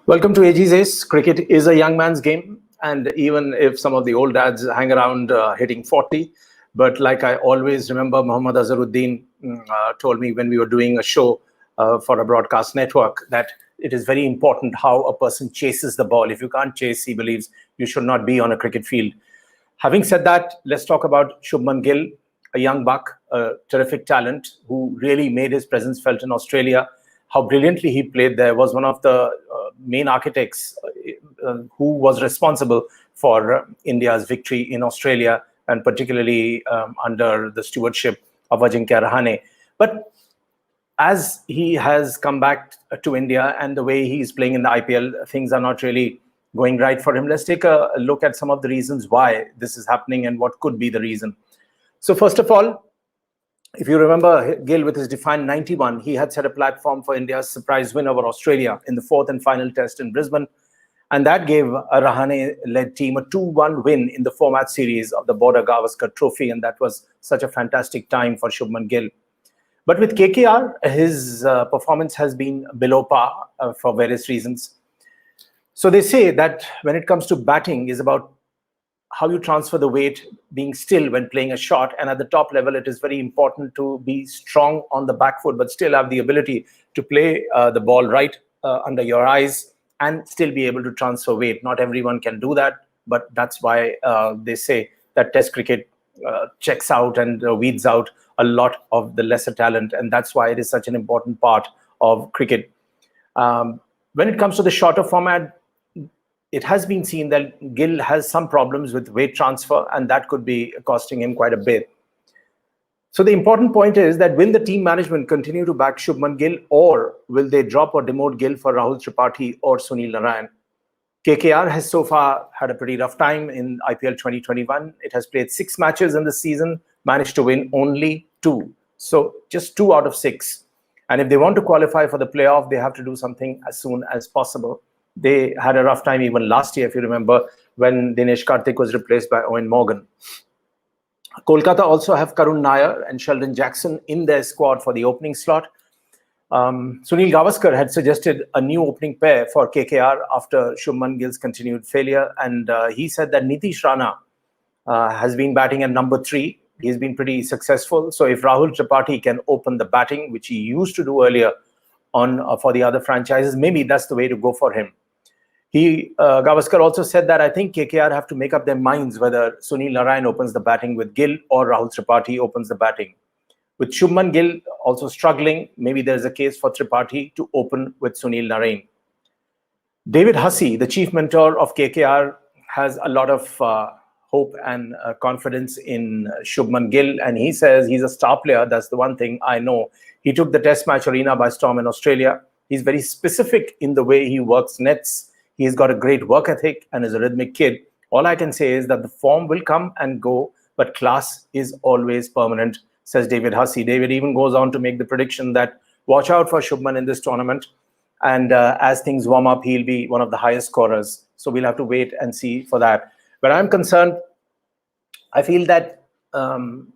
Welcome to AG's Ace. Cricket is a young man's game, and even if some of the old dads hang around hitting 40, but like I always remember, Muhammad Azharuddin told me when we were doing a show for a broadcast network that it is very important how a person chases the ball. If you can't chase, he believes you should not be on a cricket field. Having said that, let's talk about Shubman Gill, a young buck, a terrific talent who really made his presence felt in Australia. How brilliantly he played there, was one of the main architects who was responsible for India's victory in Australia, and particularly under the stewardship of Ajinkya Rahane. But as he has come back to India and the way he's playing in the IPL, things are not really going right for him. Let's take a look at some of the reasons why this is happening and what could be the reason. So first of all, if you remember Gill with his defined 91, he had set a platform for India's surprise win over Australia in the fourth and final test in Brisbane. And that gave a Rahane-led team a 2-1 win in the four-match series of the Border Gavaskar Trophy. And that was such a fantastic time for Shubman Gill. But with KKR, his performance has been below par for various reasons. So they say that when it comes to batting is about how you transfer the weight, being still when playing a shot. And at the top level, it is very important to be strong on the back foot, but still have the ability to play the ball right under your eyes and still be able to transfer weight. Not everyone can do that, but that's why they say that Test cricket checks out and weeds out a lot of the lesser talent. And that's why it is such an important part of cricket. When it comes to the shorter format, it has been seen that Gill has some problems with weight transfer, and that could be costing him quite a bit. So the important point is that will the team management continue to back Shubman Gill, or will they drop or demote Gill for Rahul Tripathi or Sunil Narine? KKR has so far had a pretty rough time in IPL 2021. It has played 6 matches in the season, managed to win only 2. So just 2 out of 6. And if they want to qualify for the playoff, they have to do something as soon as possible. They had a rough time even last year, if you remember, when Dinesh Karthik was replaced by Eoin Morgan. Kolkata also have Karun Nair and Sheldon Jackson in their squad for the opening slot. Sunil Gavaskar had suggested a new opening pair for KKR after Shubman Gill's continued failure. And he said that Nitish Rana has been batting at number 3. He's been pretty successful. So if Rahul Tripathi can open the batting, which he used to do earlier on for the other franchises, maybe that's the way to go for him. Gavaskar also said that I think KKR have to make up their minds whether Sunil Narine opens the batting with Gill or Rahul Tripathi opens the batting. With Shubman Gill also struggling, maybe there's a case for Tripathi to open with Sunil Narine. David Hussey, the chief mentor of KKR, has a lot of hope and confidence in Shubman Gill, and he says he's a star player. That's the one thing I know. He took the test match arena by storm in Australia. He's very specific in the way he works nets. He's got a great work ethic and is a rhythmic kid. All I can say is that the form will come and go, but class is always permanent, says David Hussey. David even goes on to make the prediction that watch out for Shubman in this tournament. And as things warm up, he'll be one of the highest scorers. So we'll have to wait and see for that. But I'm concerned. I feel that no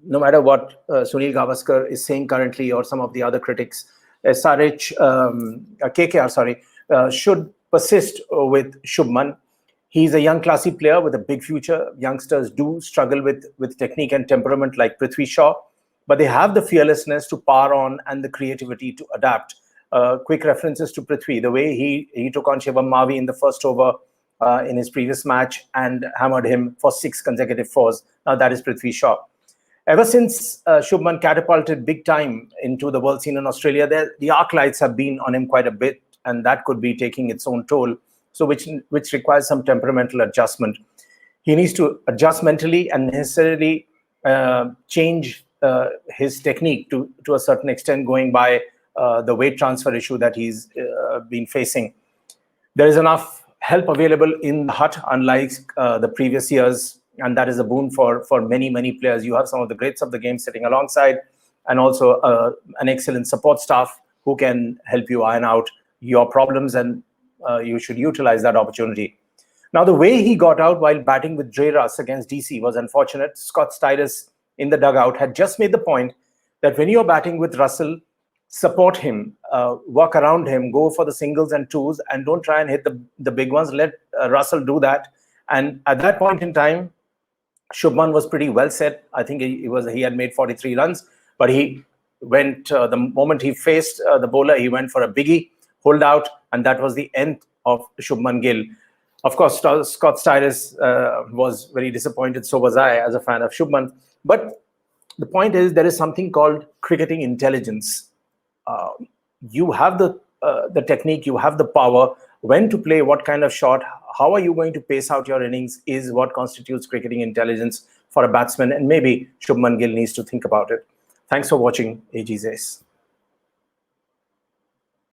matter what Sunil Gavaskar is saying currently, or some of the other critics, KKR, should persist with Shubman. He's a young, classy player with a big future. Youngsters do struggle with technique and temperament like Prithvi Shaw, but they have the fearlessness to power on and the creativity to adapt. Quick references to Prithvi, the way he took on Shivam Mavi in the first over in his previous match and hammered him for 6 consecutive fours. Now that is Prithvi Shaw. Ever since Shubman catapulted big time into the world scene in Australia, the arc lights have been on him quite a bit, and that could be taking its own toll, so which requires some temperamental adjustment. He needs to adjust mentally and necessarily change his technique to a certain extent, going by the weight transfer issue that he's been facing. There is enough help available in the hut, unlike the previous years, and that is a boon for many, many players. You have some of the greats of the game sitting alongside, and also an excellent support staff who can help you iron out your problems, and you should utilize that opportunity. Now, the way he got out while batting with Dre Russ against DC was unfortunate. Scott Styris in the dugout had just made the point that when you're batting with Russell, support him. work around him, go for the singles and twos, and don't try and hit the big ones. Let Russell do that. And at that point in time, Shubman was pretty well set. I think he had made 43 runs, but he went the moment he faced the bowler, he went for a biggie, hold out, and that was the end of Shubman Gill. Of course, Scott Styris was very disappointed. So was I, as a fan of Shubman. But the point is, there is something called cricketing intelligence. You have the technique, you have the power, when to play what kind of shot, how are you going to pace out your innings is what constitutes cricketing intelligence for a batsman. And maybe Shubman Gill needs to think about it. Thanks for watching AG's Ace.